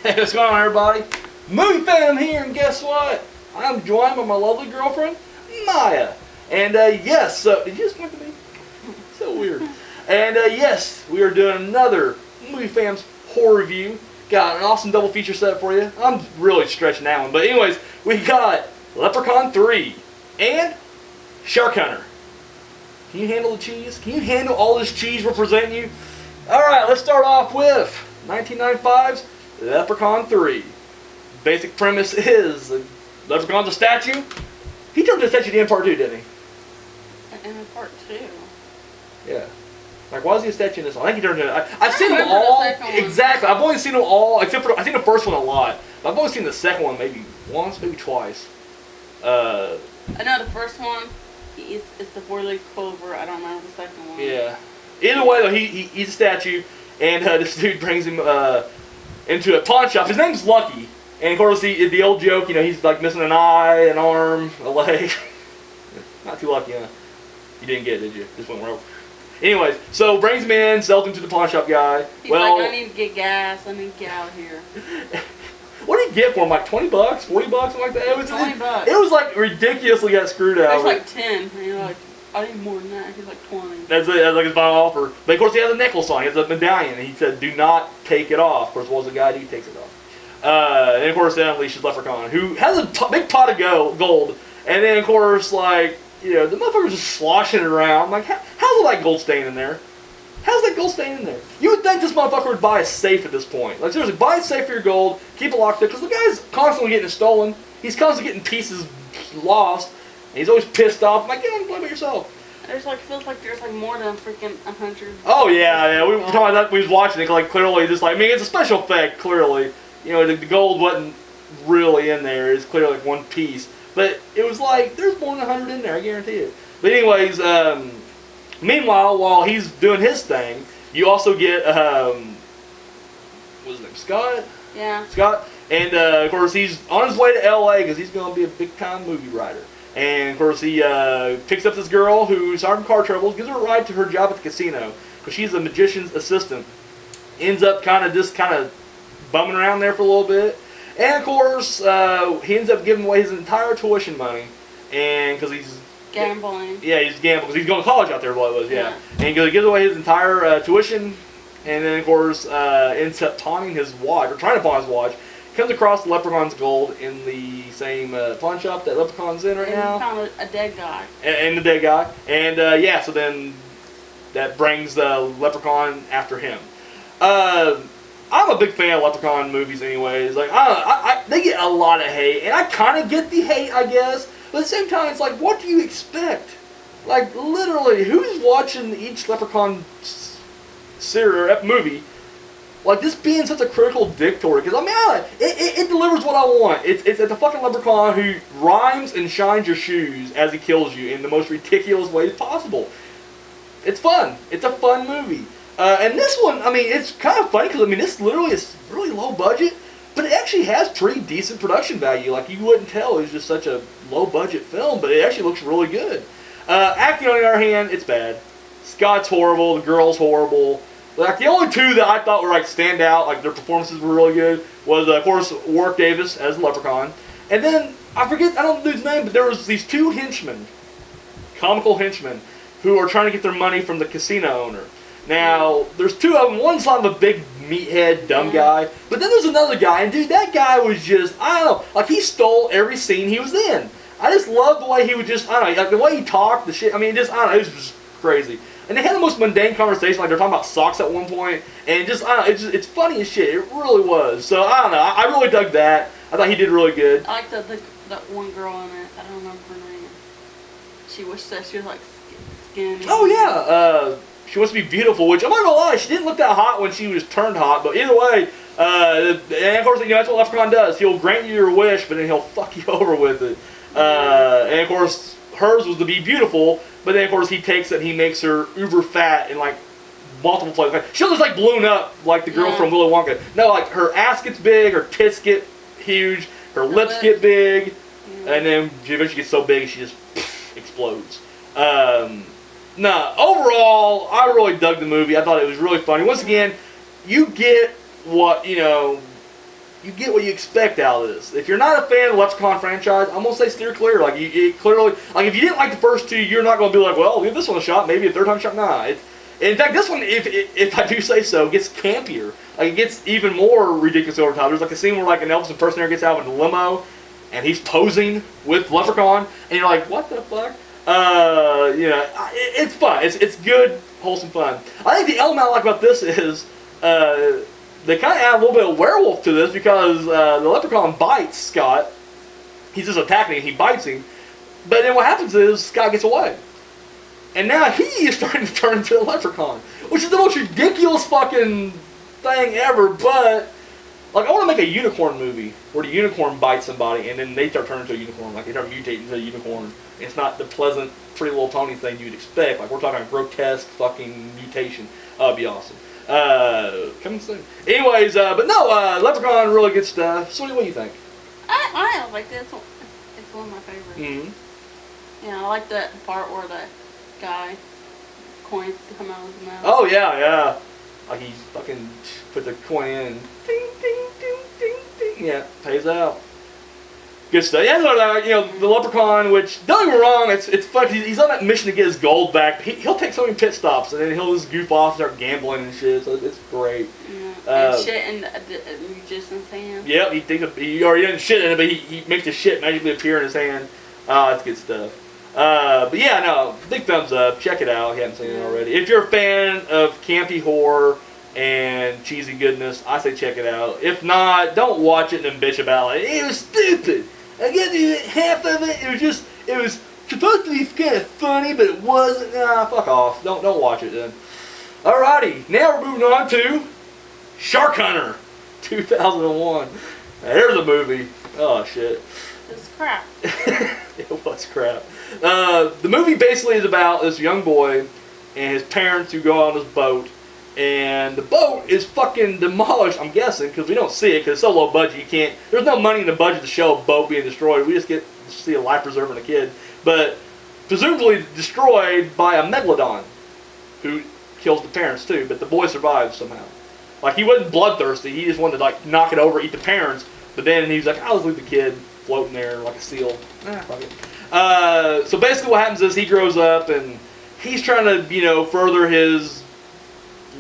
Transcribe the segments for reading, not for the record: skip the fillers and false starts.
Hey, what's going on, everybody? Movie Fan here, and guess what? I'm joined by my lovely girlfriend, Maya. And yes, did you just point to me? So weird. And yes, we are doing another Movie Fam's horror review. Got an awesome double feature set for you. I'm really stretching that one. But anyways, we got Leprechaun 3 and Shark Hunter. Can you handle the cheese? Can you handle all this cheese we're presenting you? Alright, let's start off with 1995's Leprechaun 3. Basic premise is Leprechaun's a statue. He turned into a statue in part 2, didn't he? In part 2. Yeah. Like, why is he a statue in this one? I think he turned into... I've seen them all. Exactly. I've only seen them all, except for... I've seen the first one a lot. But I've only seen the second one maybe once, maybe twice. I know the first one, it's the four-leaf clover. I don't remember the second one. Yeah. Either way, though, he's a statue, and this dude brings him into a pawn shop. His name's Lucky. And, of course, the old joke, you know, he's, like, missing an eye, an arm, a leg. Not too lucky, huh? You didn't get it, did you? Just went over. Anyways, so brings him in, sells him to the pawn shop guy. He's like, I need to get gas. I need to get out of here. What did he get for him? Like $20, $40, something like that? It was $20. It was like ridiculously got screwed out. It was like 10. And you're like, I need more than that. He's like 20. That's like his final offer. But of course he has a necklace on. He has a medallion, and he said, "Do not take it off." Of course, was the guy who takes it off. And of course, then unleashes Leprechaun, who has a big pot of gold. And then of course, like, you know, the motherfucker's just sloshing it around. Like, how's all that gold stain in there? How's that gold stain in there? You would think this motherfucker would buy a safe at this point. Like, seriously, buy a safe for your gold, keep it locked up, because the guy's constantly getting it stolen. He's constantly getting pieces lost, and he's always pissed off. I'm like, yeah, blame it yourself. There's like, feels like there's like more than freaking 100. Oh, yeah, we were talking about that. We was watching it, like, clearly, just like, I mean, it's a special effect, clearly. You know, the gold wasn't really in there. It's clearly like one piece. But it was like, there's more than 100 in there, I guarantee it. But anyways, meanwhile, while he's doing his thing, you also get, what's his name, Scott? Yeah. Scott. And, of course, he's on his way to L.A. because he's going to be a big-time movie writer. And, of course, he picks up this girl who's having car troubles, gives her a ride to her job at the casino because she's a magician's assistant. Ends up kind of bumming around there for a little bit. And, of course, he ends up giving away his entire tuition money. And because he's... Gambling. Yeah, he's gambling because he's going to college out there, what it was, yeah. And he gives away his entire tuition. And then, of course, ends up pawning his watch, or trying to pawn his watch. Comes across Leprechaun's gold in the same pawn shop that Leprechaun's in right now. And he found a dead guy. And the dead guy. And, yeah, so then that brings Leprechaun after him. I'm a big fan of Leprechaun movies anyways. Like, they get a lot of hate, and I kind of get the hate, I guess. But at the same time, it's like, what do you expect? Like, literally, who's watching each Leprechaun movie? Like, this being such a critical dictator, because, I mean, it delivers what I want. It's a fucking leprechaun who rhymes and shines your shoes as he kills you in the most ridiculous ways possible. It's fun. It's a fun movie. And this one, I mean, it's kind of funny, because, I mean, this literally is really low budget, but it actually has pretty decent production value. Like, you wouldn't tell it was just such a low budget film, but it actually looks really good. Acting, on the other hand, it's bad. Scott's horrible, the girl's horrible. Like, the only two that I thought were, like, stand out, like, their performances were really good, was, of course, Warwick Davis as Leprechaun. And then, I don't know his name, but there was these two henchmen, comical henchmen, who are trying to get their money from the casino owner. Now, there's two of them. One's kind of a big meathead, dumb guy. But then there's another guy, and dude, that guy was just, I don't know, like, he stole every scene he was in. I just loved the way he would just, I don't know, like, the way he talked, the shit, I mean, just, I don't know, it was just crazy. And they had the most mundane conversation, like they're talking about socks at one point, and just, I don't know, it's funny as shit. It really was. So, I don't know, I really dug that. I thought he did really good. I like that one girl in it. I don't remember her name. She wished that she was, like, skinny. Oh, yeah, she wants to be beautiful, which, I'm not gonna lie, she didn't look that hot when she was turned hot, but either way, and of course, you know, that's what Leprechaun does. He'll grant you your wish, but then he'll fuck you over with it. And of course, hers was to be beautiful, but then of course he takes it and he makes her uber fat in like multiple places. Like, she looks like blown up like the girl from Willy Wonka. No, like her ass gets big, her tits get huge, her lips get big, and then she eventually gets so big she just explodes. Nah, overall, I really dug the movie. I thought it was really funny. Once again, you get what, you know, you get what you expect out of this. If you're not a fan of the Leprechaun franchise, I'm gonna say steer clear. Like you clearly, like if you didn't like the first two, you're not gonna be like, well, give this one a shot, maybe a third time shot. Nah. In fact, this one, if I do say so, gets campier. Like it gets even more ridiculous over time. There's like a scene where like an Elvis impersonator gets out of a limo, and he's posing with Leprechaun, and you're like, what the fuck? It's fun. It's good, wholesome fun. I think the element I like about this is they kind of add a little bit of werewolf to this because the Leprechaun bites Scott. He's just attacking him. He bites him. But then what happens is Scott gets away. And now he is starting to turn into a Leprechaun. Which is the most ridiculous fucking thing ever. But, like, I want to make a unicorn movie where the unicorn bites somebody and then they start turning into a unicorn. Like, they start mutating into a unicorn. It's not the pleasant, pretty little pony thing you'd expect. Like, we're talking grotesque fucking mutation. That'd be awesome. Coming soon. Anyways, but no, Leprechaun, really good stuff. So what do you think? I like this. It's one of my favorites. Mm-hmm. Yeah, I like that part where the guy coins come out of his mouth. Oh yeah. Like he fucking put the coin in and ding ding ding ding ding. Yeah, pays out. Good stuff. Yeah, the Leprechaun, which, don't get me wrong, it's fun. He's on that mission to get his gold back. He'll take so many pit stops, and then he'll just goof off and start gambling and shit, so it's great. Yeah, and shit in the magician's hand. Yep, he already doesn't shit in it, but he makes the shit magically appear in his hand. That's good stuff. But yeah, no, big thumbs up. Check it out if you haven't seen it already. If you're a fan of campy horror and cheesy goodness, I say check it out. If not, don't watch it and then bitch about it. It was stupid. I get half of it. It was supposed to be kind of funny, but it wasn't. Nah, fuck off. Don't watch it then. Alrighty, now we're moving on to Shark Hunter, 2001. There's a movie. Oh shit. It's crap. It was crap. The movie basically is about this young boy and his parents who go on this boat. And the boat is fucking demolished, I'm guessing, because we don't see it, because it's so low budget, there's no money in the budget to show a boat being destroyed. We just get to see a life preserver and a kid. But presumably destroyed by a megalodon, who kills the parents too, but the boy survives somehow. Like, he wasn't bloodthirsty, he just wanted to, like, knock it over, eat the parents, but then he was like, I'll just leave the kid floating there like a seal. Fuck it. So basically what happens is he grows up, and he's trying to, further his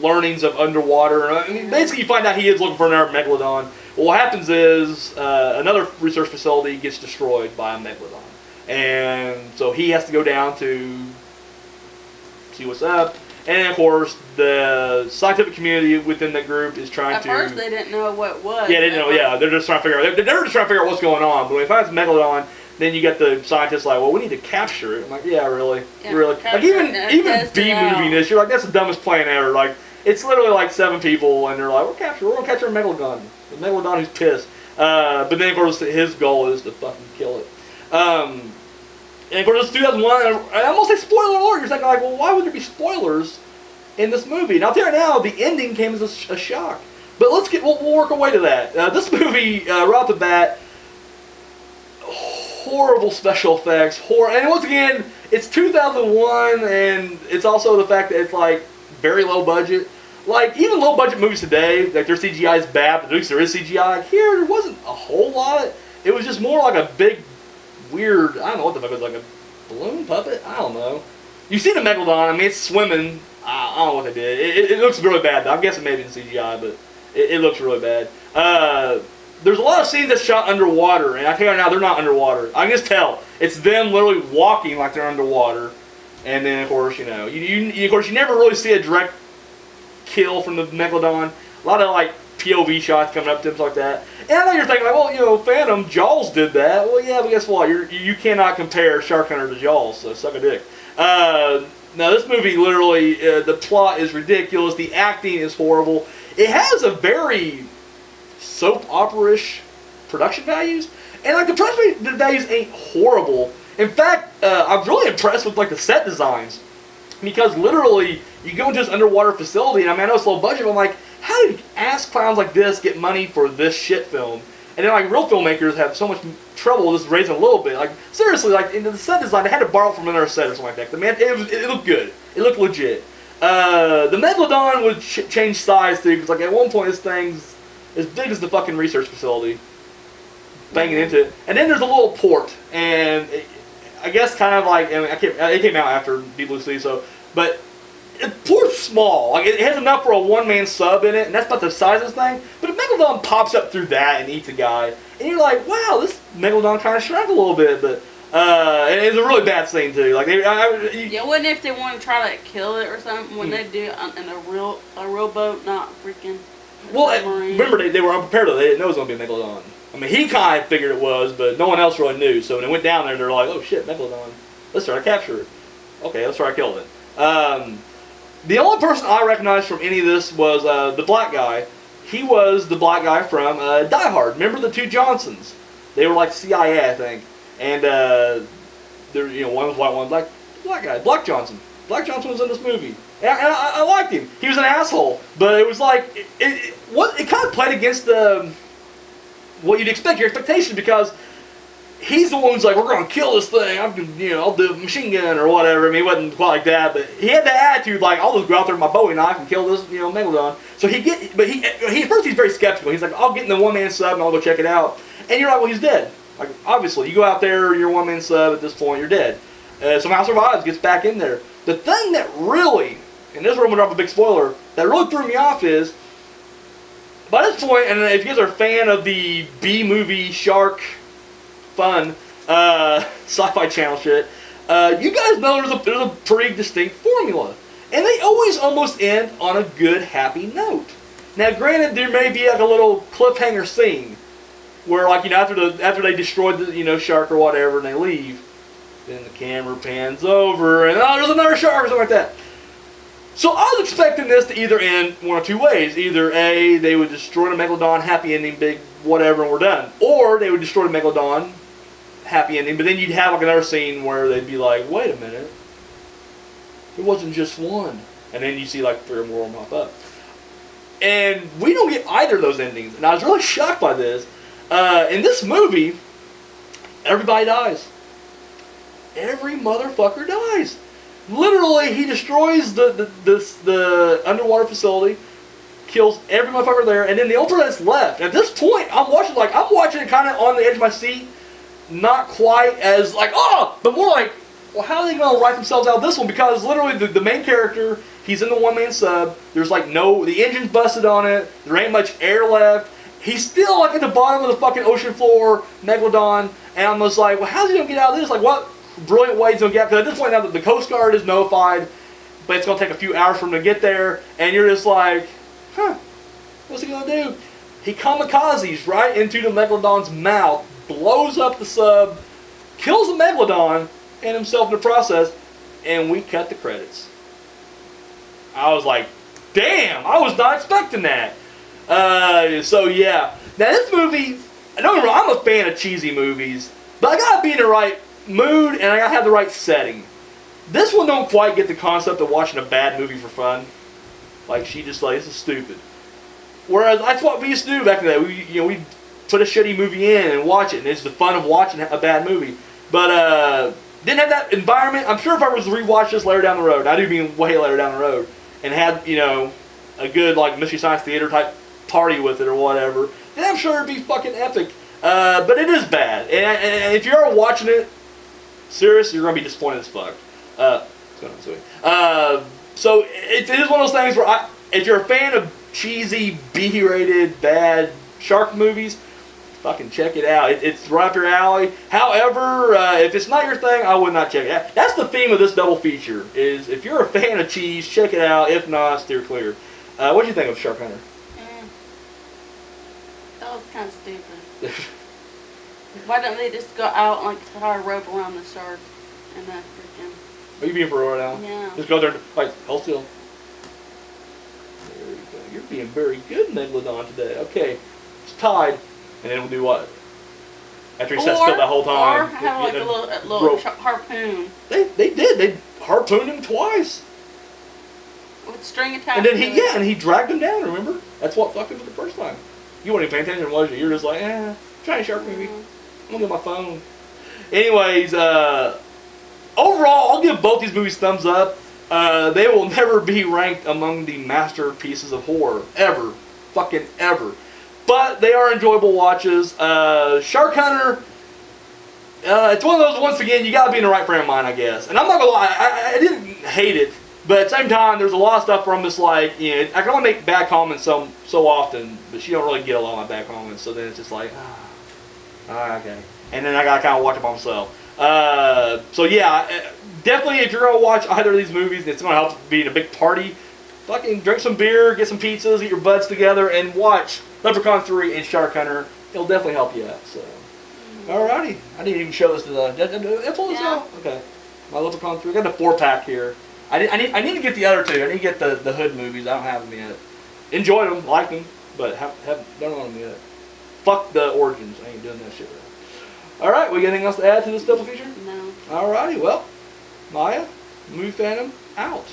learnings of underwater. I mean, basically you find out he is looking for another megalodon. Well, what happens is another research facility gets destroyed by a megalodon. And so he has to go down to see what's up. And of course, the scientific community within that group is trying to... At first they didn't know what it was. Yeah, they didn't know, yeah. They're just trying to figure out... They're just trying to figure out what's going on. But when they find it's a megalodon, then you get the scientists like, well, we need to capture it. I'm like, yeah, really? Yeah, really? Like, even B-moving this, you're like, that's the dumbest plan ever. Like, it's literally like 7 people, and they're like, we're going to capture a megalodon. The megalodon who's pissed. But then, of course, his goal is to fucking kill it. And, of course, it's 2001, and I almost say spoiler alert. You're thinking, like, well, why would there be spoilers in this movie? Now, I'll tell you now, the ending came as a shock. But we'll work our way to that. This movie, right off the bat, horrible special effects, and once again, it's 2001, and it's also the fact that it's like very low budget. Like, even low budget movies today, like their CGI is bad, but at least there is CGI. Here, there wasn't a whole lot. It was just more like a big, weird, I don't know what the fuck it was, like a balloon puppet? I don't know. You see the megalodon, I mean, it's swimming. I don't know what they did. It looks really bad. I'm guessing maybe in CGI, but it looks really bad. There's a lot of scenes that's shot underwater, and I tell you now, they're not underwater. I can just tell. It's them literally walking like they're underwater. And then, of course, you never really see a direct kill from the megalodon. A lot of, like, POV shots coming up to him, stuff like that. And I know you're thinking, like, well, Phantom, Jaws did that. Well, yeah, but guess what? You cannot compare Shark Hunter to Jaws, so suck a dick. Now, this movie, literally, the plot is ridiculous. The acting is horrible. It has a very soap opera-ish production values. And, like, the production values ain't horrible. In fact, I'm really impressed with, like, the set designs. Because, literally, you go into this underwater facility, and I know it's low budget, but I'm like, how did ass clowns like this get money for this shit film? And then, like, real filmmakers have so much trouble just raising a little bit. Like, seriously, like, in the set design, they had to borrow from another set or something like that. The man, it looked good. It looked legit. The Megalodon would change size, too, because, like, at one point, this as big as the fucking research facility, banging into it. And then there's a little port, and I guess kind of like, I mean, it came out after Deep Blue Sea, so, but the port's small. Like, it has enough for a one-man sub in it, and that's about the size of this thing. But a Megalodon pops up through that and eats a guy, and you're like, wow, this Megalodon kind of shrank a little bit, but and it's a really bad scene too. Like, yeah, wouldn't if they want to try to like, kill it or something when they do it in a real boat, not freaking. Well, remember they were unprepared though. They didn't know it was gonna be a Megalodon. I mean, he kind of figured it was, but no one else really knew. So when they went down there, they're like, oh shit, Megalodon. Let's try to capture it. Okay, let's try to kill it. The only person I recognized from any of this was the black guy. He was the black guy from Die Hard. Remember the two Johnsons? They were like CIA, I think. And there, one was white, one was black guy, Black Johnson. Black Johnson was in this movie, and I liked him. He was an asshole, but it was like it kind of played against what you'd expect, your expectations, because he's the one who's like, we're gonna kill this thing. I'll do a machine gun or whatever. I mean, he wasn't quite like that, but he had the attitude like, I'll just go out there with my Bowie knife and kill this, Megalodon. So he at first he's very skeptical. He's like, I'll get in the one-man sub and I'll go check it out. And you're like, well, he's dead. Like, obviously, you go out there, you're one-man sub, at this point, you're dead. Somehow survives, gets back in there. The thing that really, and this is where I'm going to drop a big spoiler, that really threw me off is, by this point, and if you guys are a fan of the B-movie shark fun, sci-fi channel shit, you guys know there's a pretty distinct formula. And they always almost end on a good, happy note. Now, granted, there may be like a little cliffhanger scene, where, like, after they destroyed the shark or whatever and they leave, then the camera pans over and there's another shark or something like that. So I was expecting this to either end one of two ways. Either A, they would destroy the Megalodon, happy ending, big whatever, and we're done. Or they would destroy the Megalodon, happy ending, but then you'd have like another scene where they'd be like, wait a minute, it wasn't just one. And then you see like 3 or more of them pop up. And we don't get either of those endings. And I was really shocked by this. In this movie, everybody dies. Every motherfucker dies. Literally, he destroys the underwater facility, kills every motherfucker there, and then the only person that's left. At this point, I'm watching it kind of on the edge of my seat, not quite as like, but more like, well, how are they going to write themselves out of this one? Because literally, the main character, he's in the one-man sub. There's like the engine's busted on it. There ain't much air left. He's still like at the bottom of the fucking ocean floor, Megalodon, and I'm just like, well, how's he gonna get out of this? Like, what brilliant way he's gonna get out? Because at this point now, the Coast Guard is notified, but it's gonna take a few hours for him to get there, and you're just like, what's he gonna do? He kamikazes right into the Megalodon's mouth, blows up the sub, kills the Megalodon and himself in the process, and we cut the credits. I was like, damn, I was not expecting that. So yeah. Now this movie, don't get me wrong, I'm a fan of cheesy movies, but I gotta be in the right mood and I gotta have the right setting. This one don't quite get the concept of watching a bad movie for fun. Like, she just like, this is stupid. Whereas that's what we used to do back in the day. We put a shitty movie in and watch it, and it's the fun of watching a bad movie. But didn't have that environment. I'm sure if I was to rewatch this later down the road, I do mean way later down the road, and had a good like Mystery Science Theater type party with it or whatever, then I'm sure it'd be fucking epic. But it is bad, and if you're watching it serious, you're gonna be disappointed as fuck. So it is one of those things where if you're a fan of cheesy, B-rated, bad shark movies, fucking check it out. It's right up your alley. However, if it's not your thing, I would not check it out. That's the theme of this double feature, is if you're a fan of cheese, check it out. If not, steer clear. What do you think of Shark Hunter? That was kind of stupid. Why don't they just go out and like tie a rope around the shark and that freaking... Are you being for real now? Yeah. Just go there and, like, hold still. There you go. You're being very good, Megalodon, today. Okay. It's tied. And then we'll do what? After he sat still that whole time. Or have like a little harpoon. They did. They harpooned him twice. With string attached. And then he dragged him down, remember? That's what fucked him the first time. You weren't even paying attention, was you? You're just like, trying shark movie. I'm gonna get my phone. Anyways, overall, I'll give both these movies thumbs up. They will never be ranked among the masterpieces of horror. Ever. Fucking ever. but they are enjoyable watches. Shark Hunter, it's one of those, once again, you gotta be in the right frame of mind, I guess. And I'm not gonna lie, I didn't hate it, but at the same time, there's a lot of stuff where I'm just like, I can only make bad comments so often, but she don't really get a lot of my bad comments, so then it's just like, okay. And then I gotta kind of watch it by myself. So yeah, definitely if you're gonna watch either of these movies, it's gonna help being a big party. Fucking drink some beer, get some pizzas, get your buds together, and watch Leprechaun 3 and Shark Hunter. It'll definitely help you out. So, alrighty, I didn't even show this to the. That's all it's now. Okay, my Leprechaun 3. I got the 4-pack here. I need to get the other two. I need to get the Hood movies. I don't have them yet. Enjoyed them, liked them, but haven't done them yet. Fuck the Origins. I ain't doing that shit. All right, we got anything else to add to this double feature? No. Alrighty, well, Maya, Movie Phantom, out.